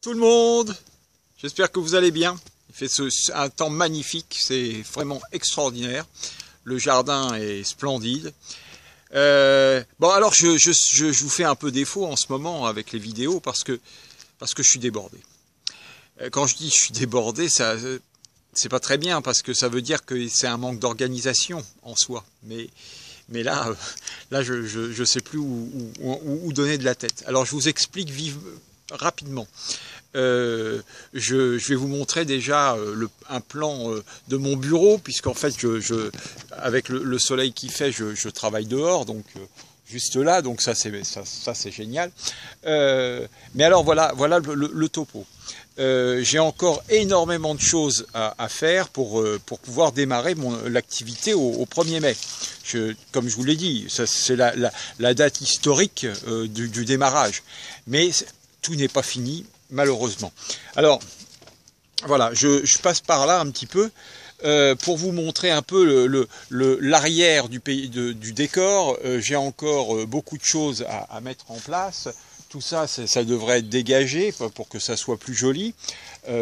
tout le monde, j'espère que vous allez bien. Il fait un temps magnifique, c'est vraiment extraordinaire. Le jardin est splendide. Bon alors je vous fais un peu défaut en ce moment avec les vidéos parce que je suis débordé. Quand je dis je suis débordé, ça c'est pas très bien parce que ça veut dire que c'est un manque d'organisation en soi. Mais là je sais plus où donner de la tête. Alors je vous explique rapidement. Je vais vous montrer déjà un plan de mon bureau, puisqu'en fait avec le soleil qui fait, je travaille dehors, donc juste là, donc ça c'est génial. Mais alors voilà le topo. J'ai encore énormément de choses à faire pour pouvoir démarrer l'activité au 1er mai. Comme je vous l'ai dit, c'est la date historique du démarrage. Mais tout n'est pas fini, malheureusement. Alors, voilà, je passe par là un petit peu pour vous montrer un peu l'arrière du décor. J'ai encore beaucoup de choses à mettre en place. Tout ça, ça devrait être dégagé pour que ça soit plus joli,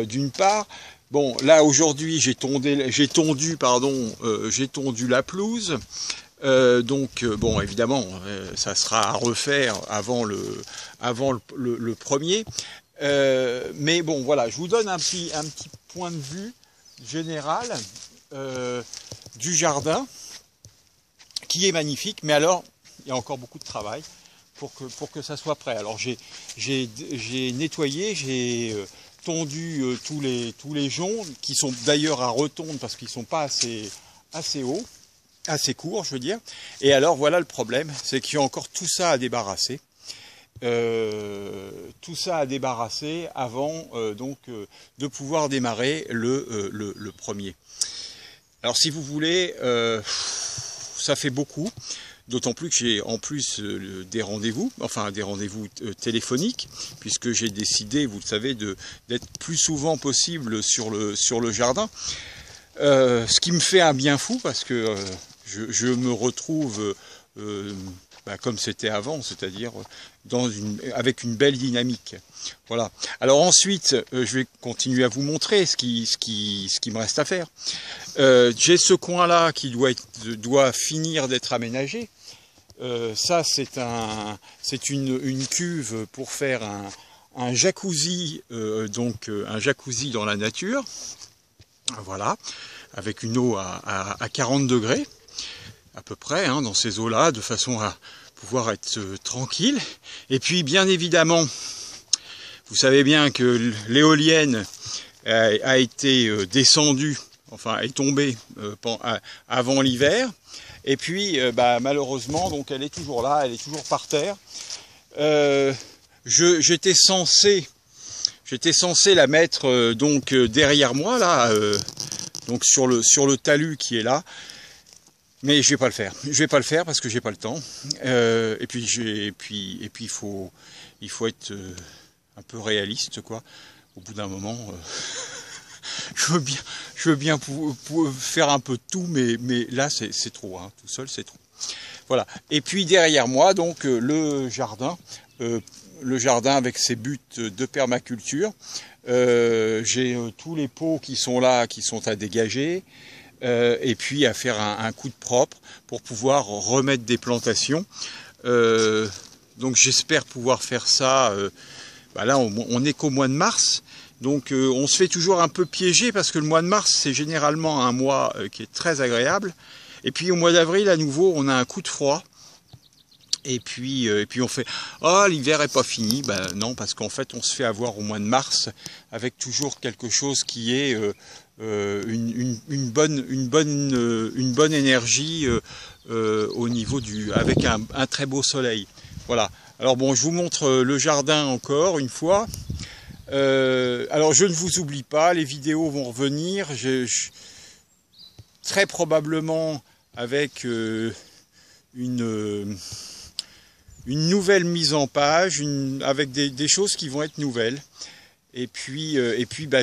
d'une part. Bon, là, aujourd'hui, j'ai tondu la pelouse. Bon, évidemment, ça sera à refaire avant le 1er. Mais bon, voilà, je vous donne un petit point de vue général du jardin, qui est magnifique, mais alors, il y a encore beaucoup de travail pour que ça soit prêt. Alors, j'ai nettoyé, j'ai tondu tous les joncs, qui sont d'ailleurs à retondre parce qu'ils ne sont pas assez hauts, assez court, je veux dire. Et alors voilà le problème, c'est qu'il y a encore tout ça à débarrasser. Tout ça à débarrasser avant de pouvoir démarrer le 1er. Alors si vous voulez, ça fait beaucoup, d'autant plus que j'ai en plus des rendez-vous, enfin des rendez-vous téléphoniques, puisque j'ai décidé, vous le savez, d'être plus souvent possible sur le jardin. Ce qui me fait un bien fou parce que je me retrouve comme c'était avant, c'est-à-dire avec une belle dynamique. Voilà. Alors ensuite, je vais continuer à vous montrer ce qui me reste à faire. J'ai ce coin-là qui doit finir d'être aménagé. Ça, c'est une cuve pour faire un jacuzzi, un jacuzzi dans la nature. Voilà, avec une eau à 40 degrés, à peu près, hein, dans ces eaux-là, de façon à pouvoir être tranquille. Et puis, bien évidemment, vous savez bien que l'éolienne a été descendue, enfin, est tombée avant l'hiver. Et puis, malheureusement, donc elle est toujours là, elle est toujours par terre. J'étais censé la mettre derrière moi là, donc sur le talus qui est là, mais je vais pas le faire. Je vais pas le faire parce que j'ai pas le temps. Et puis il faut être un peu réaliste, quoi. Au bout d'un moment, je veux bien faire un peu de tout, mais là c'est trop, hein. Tout seul c'est trop. Voilà. Et puis derrière moi, donc le jardin avec ses buts de permaculture. J'ai tous les pots qui sont là, qui sont à dégager, et puis à faire un coup de propre pour pouvoir remettre des plantations. Donc j'espère pouvoir faire ça. Là, on n'est qu'au mois de mars, donc on se fait toujours un peu piéger parce que le mois de mars, c'est généralement un mois qui est très agréable. Et puis au mois d'avril, à nouveau, on a un coup de froid. Et puis on fait « Ah, l'hiver est pas fini ». Ben non, parce qu'en fait, on se fait avoir au mois de mars avec toujours quelque chose qui est une bonne énergie au niveau avec un très beau soleil. Voilà. Alors bon, je vous montre le jardin encore une fois. Alors je ne vous oublie pas, les vidéos vont revenir. Très probablement avec une nouvelle mise en page, avec des choses qui vont être nouvelles. Et puis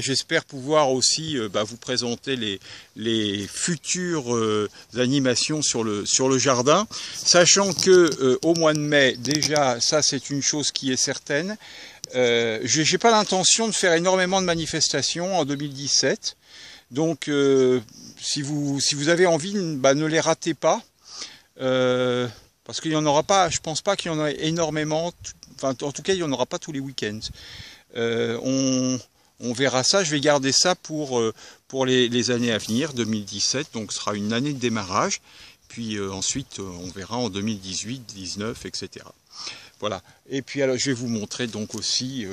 j'espère pouvoir aussi vous présenter les futures animations sur le jardin, sachant que au mois de mai, déjà, ça c'est une chose qui est certaine, J'ai pas l'intention de faire énormément de manifestations en 2017. Donc si vous avez envie, bah, ne les ratez pas. Parce qu'il n'y en aura pas, je pense pas qu'il y en ait énormément. Enfin, en tout cas, il n'y en aura pas tous les week-ends. On verra ça, je vais garder ça pour les années à venir, 2017, donc ce sera une année de démarrage, puis ensuite on verra en 2018, 19, etc. Voilà, et puis alors je vais vous montrer donc aussi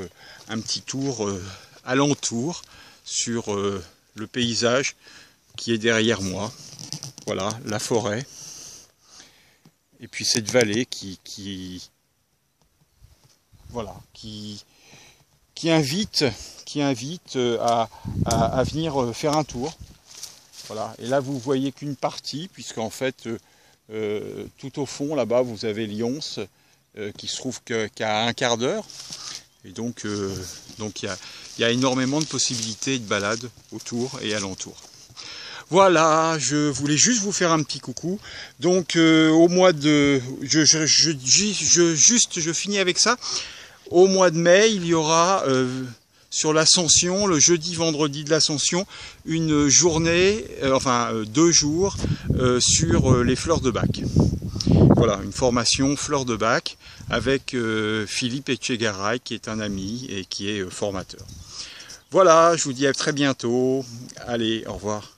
un petit tour alentour sur le paysage qui est derrière moi. Voilà, la forêt, et puis cette vallée qui invite à venir faire un tour. Voilà. Et là, vous voyez qu'une partie, puisqu'en fait, tout au fond, là-bas, vous avez Lyons, qui se trouve qu'à un quart d'heure. Et donc, il y a énormément de possibilités de balades autour et alentour. Voilà, je voulais juste vous faire un petit coucou. Donc, au mois de... Je finis avec ça. Au mois de mai, il y aura sur l'Ascension, le jeudi, vendredi de l'Ascension, une journée, 2 jours sur les fleurs de Bach. Voilà, une formation fleurs de Bach avec Philippe Etchegaray, qui est un ami et qui est formateur. Voilà, je vous dis à très bientôt. Allez, au revoir.